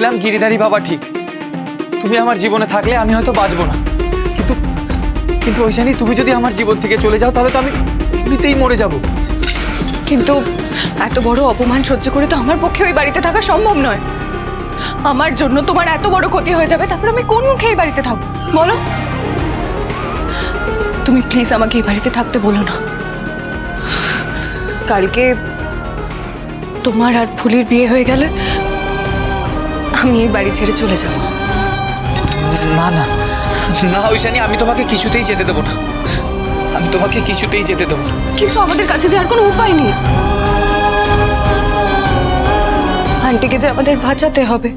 নিলাম গিরিধারী বাবা ঠিক, তুমি আমার জীবনে থাকলে আমি হয়তো বাঁচবো না, কিন্তু কিন্তু ঐশানী তুমি যদি আমার জীবন থেকে চলে যাও তাহলে তো আমি এমনিতেই মরে যাব। কিন্তু এত বড় অপমান সহ্য করে তো আমার পক্ষে ওই বাড়িতে থাকা সম্ভব নয়। আমার জন্য তোমার এত বড় ক্ষতি হয়ে যাবে, তারপর আমি কোন মুখে এই বাড়িতে থাকবো বলো? তুমি প্লিজ আমাকে এই বাড়িতে থাকতে বলো না। কালকে তোমার আর ফুলির বিয়ে হয়ে গেলে আমি এই বাড়ি ছেড়ে চলে যাব। না না না ঐশানী, আমি তোমাকে কিছুতেই যেতে দেবো না, আমি তোমাকে কিছুতেই যেতে দেবো না। কিন্তু আমাদের কাছে যে আর কোনো উপায় নেই, আন্টিকে যে আমাদের বাঁচাতে হবে।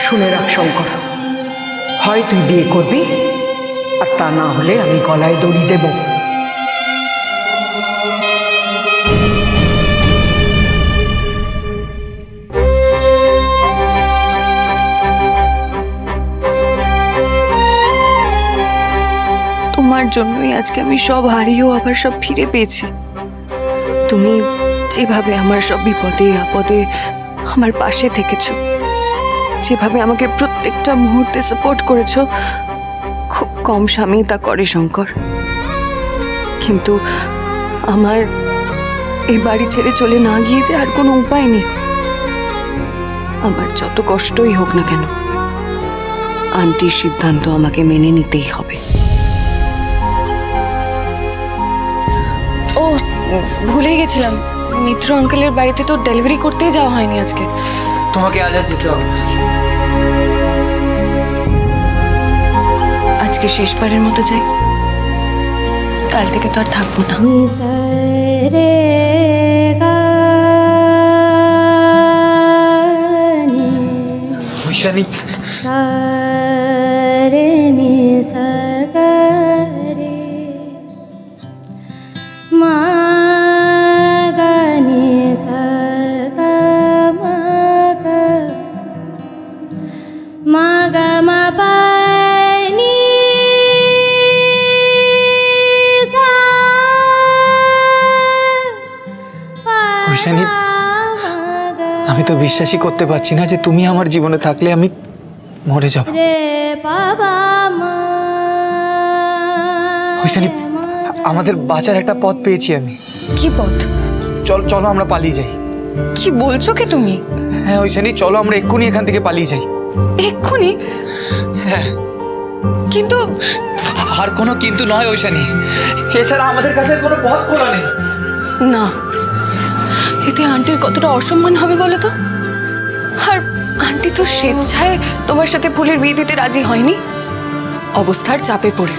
শুনে রাখ শঙ্কর, হয় তুই বিয়ে করবি, আর তা না হলে আমি গলায় দড়ি দেব। তোমার জন্যই আজকে আমি সব হারিয়েও আবার সব ফিরে পেয়েছি। তুমি যেভাবে আমার সব বিপদে আপদে আমার পাশে থেকেছো, যেভাবে আমাকে প্রত্যেকটা মুহূর্তে সাপোর্ট করেছো, খুব কম স্বামী তা করে শঙ্কর। কিন্তু আমার এই বাড়ি ছেড়ে চলে না গিয়ে যে আর কোনো উপায় নেই। আমার যত কষ্টই হোক না কেন, আন্টির সিদ্ধান্ত আমাকে মেনে নিতেই হবে। ও ভুলেই গেছিলাম, মিত্র আঙ্কেলের বাড়িতে তো ডেলিভারি করতেই যাওয়া হয়নি আজকে। তোমাকে আজ আর যেতে হবে না। আজকে শেষবারের মতো যাই, কাল থেকে তো আর থাকবো না। ঐশানী ঐশানী, আমি তো বিশ্বাসই করতে পারছি না যে তুমি আমার জীবনে থাকলে আমি মরে যাব। ঐশানী, আমাদের বাঁচার একটা পথ পেয়েছি আমি। কি পথ? চলো আমরা পালিয়ে যাই। কি বলছো কি তুমি? হ্যাঁ ঐশানী, চলো আমরা এক্ষুনি এখান থেকে পালিয়ে যাই। এক্ষুনি? হ্যাঁ। কিন্তু আর কোনো কিন্তু নয় ঐশানী, এছাড়া আমাদের কাছে কোনো পথ খোলা নেই। না, এতে আন্টির কতটা অসম্মান হবে বলো তো। আর আন্টি তো স্বেচ্ছায় তোমার সাথে ফুলের বিয়ে দিতে রাজি হয়নি, অবস্থার চাপে পড়ে।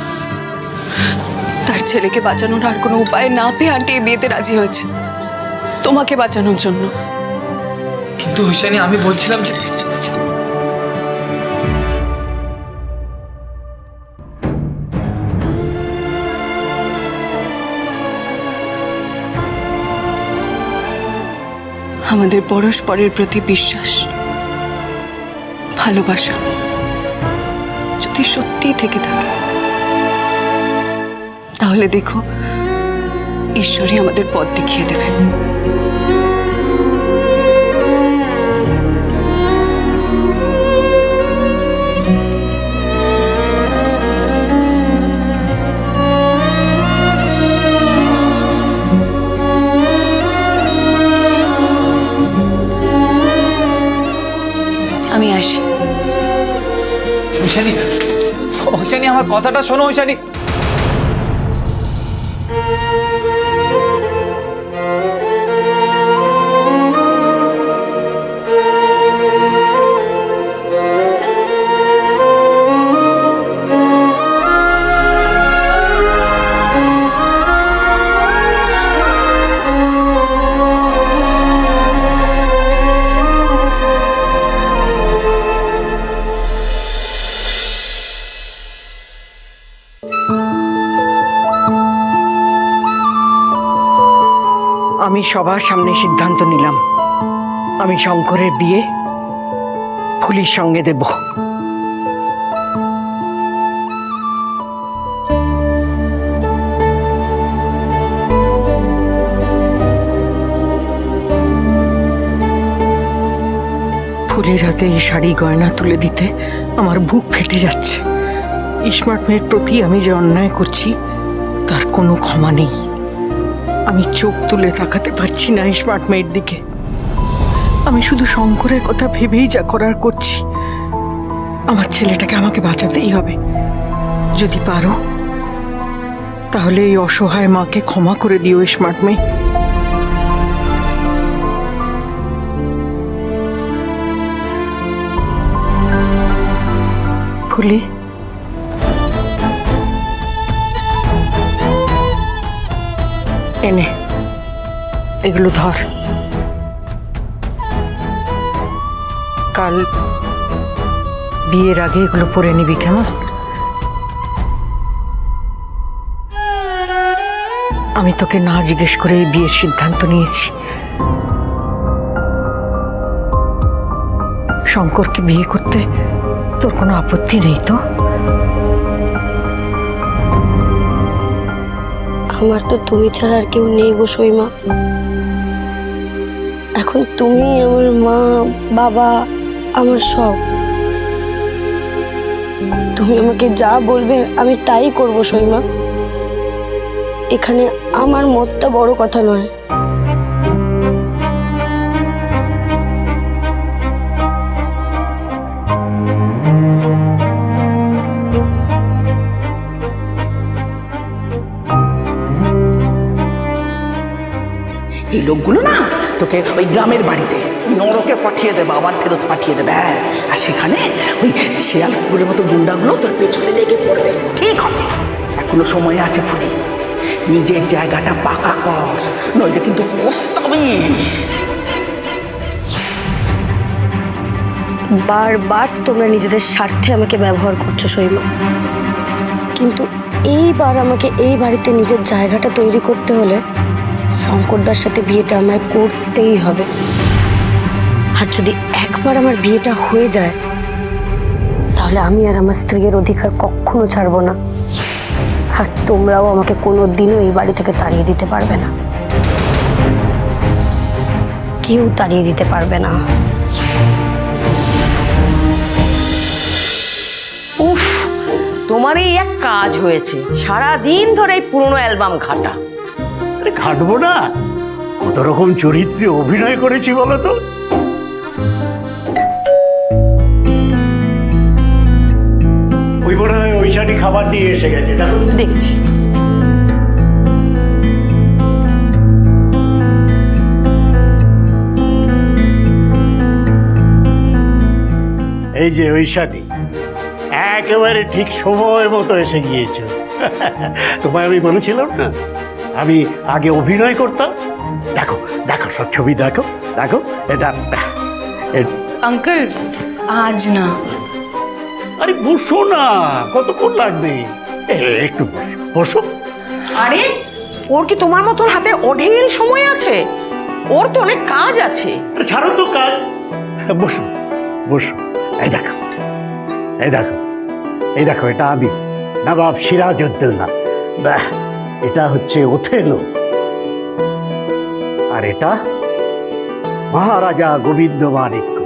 তার ছেলেকে বাঁচানোর আর কোনো উপায় না পেয়ে আন্টি এই বিয়েতে রাজি হয়েছে তোমাকে বাঁচানোর জন্য। কিন্তু ঐশানী, আমি বলছিলাম যে আমাদের পরস্পরের প্রতি বিশ্বাস, ভালোবাসা যদি সত্যিই থেকে থাকে, তাহলে দেখো ঈশ্বরই আমাদের পথ দেখিয়ে দেবে। আমি আসি। ঐশানী, ঐশানী আমার কথাটা শোনো ঐশানী। আমি সবার সামনে সিদ্ধান্ত নিলাম, আমি শঙ্করের বিয়ে ফুলির সঙ্গে দেব। ফুলের হাতে এই শাড়ি গয়না তুলে দিতে আমার বুক ফেটে যাচ্ছে। স্মার্ট মেয়ের প্রতি আমি যে অন্যায় করছি তার কোনো ক্ষমা নেই। আমি চোখ তুলে তাকাতে পারছি না স্মার্ট মেয়ের দিকে। আমি শুধু শঙ্করের কথা ভেবেই যা করার করছি। আমার ছেলেটাকে আমাকে বাঁচাতেই হবে। যদি পারো তাহলে এই অসহায় মাকে ক্ষমা করে দিও স্মার্ট মেয়ে। ফুলি, এনে এগুলো ধর। কাল বিয়ের আগে এগুলো পরে নিবি, কেমন? আমি তোকে না জিজ্ঞেস করে এই বিয়ের সিদ্ধান্ত নিয়েছি। শঙ্করকে বিয়ে করতে তোর কোনো আপত্তি নেই তো? আমার তো তুমি ছাড়া আর কেউ নেই গো সইমা। এখন তুমি আমার মা, বাবা, আমার সব। তুমি আমাকে যা বলবে আমি তাই করব সইমা। এখানে আমার মতটা বড় কথা নয়। এই লোকগুলো না তোকে ওই গ্রামের বাড়িতে নরকে পাঠিয়ে দেবে, আবার ফেরত পাঠিয়ে দেবে। আর সেখানে ওই শেয়াল কুকুরের মতো গুন্ডাগুলো তোর পেছনে লেগে পড়বে। ঠিক হবে, এখনো সময় আছে ফুলি। নিজের জায়গাটা পাকা কর, নইলে কিন্তু পস্তাবিস। বারবার তোমরা নিজেদের স্বার্থে আমাকে ব্যবহার করছো সইমা, কিন্তু এইবার আমাকে এই বাড়িতে নিজের জায়গাটা তৈরি করতে হলে শঙ্করদার সাথে বিয়েটা আমায় করতেই হবে। আর যদি একবার আমার বিয়েটা হয়ে যায় তাহলে আমি আর আমার স্ত্রীর অধিকার কখনো ছাড়বো না। আর তোমরাও আমাকে কোনো দিনও এই বাড়ি থেকে তাড়িয়ে দিতে পারবে না, কেউ তাড়িয়ে দিতে পারবে না। উফ, তোমার এই এক কাজ হয়েছে, সারা দিন ধরে এই পুরনো অ্যালবাম ঘাটা। আরে খাটবো না, কত রকম চরিত্রে অভিনয় করেছি বলো তো। ওই মনে হয় ওই শাড়ি খাবার নিয়ে এসে গেছে, দেখো তো। দেখছি এই যে ওই শাড়ি একেবারে ঠিক সময় মতো এসে গিয়েছে। তোমায় আমি বলেছিলাম না আমি আগে অভিনয় করতাম। দেখো দেখো সব ছবি দেখো, দেখো এটা। আঙ্কেল আজ না। আরে বসো না, কতক্ষণ লাগবে? একটু বসো বসো। আরে ওর কি তোমার মতন হাতে অঢেল সময় আছে? ওর তো অনেক কাজ আছে। আরে ছাড়ো তো কাজ, বসো বসো। এই দেখো, এই দেখো, এই দেখো, এটা আমি নবাব সিরাজউদ্দৌলা। বাহ, এটা হচ্ছে ওথেলো। আর এটা মহারাজা গোবিন্দ মাণিক্য।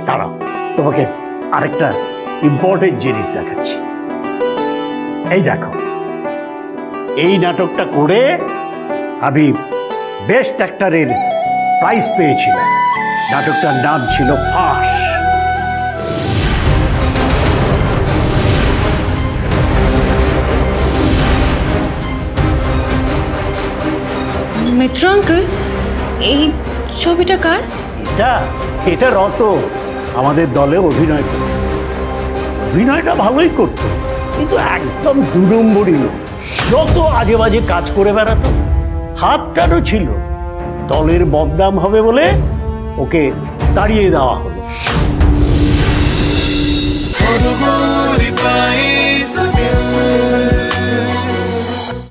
দাঁড়াও, তোমাকে আরেকটা ইম্পর্টেন্ট জিনিস দেখাচ্ছি। এই দেখো, এই নাটকটা করে আমি বেস্ট অ্যাক্টরের প্রাইজ পেয়েছিলাম। নাটকটার নাম ছিল ফাঁস। মিত্র আঙ্কেল, এই ছবিটা কার? এটা এটা রত আমাদের দলে অভিনয় করত। অভিনয়টা ভালোই করত, কিন্তু একদম 2 নম্বরই লোক। যত আজে বাজে কাজ করে বেড়াতো, হাত কাটো ছিল। দলের বদনাম হবে বলে ওকে তাড়িয়ে দেওয়া হলো।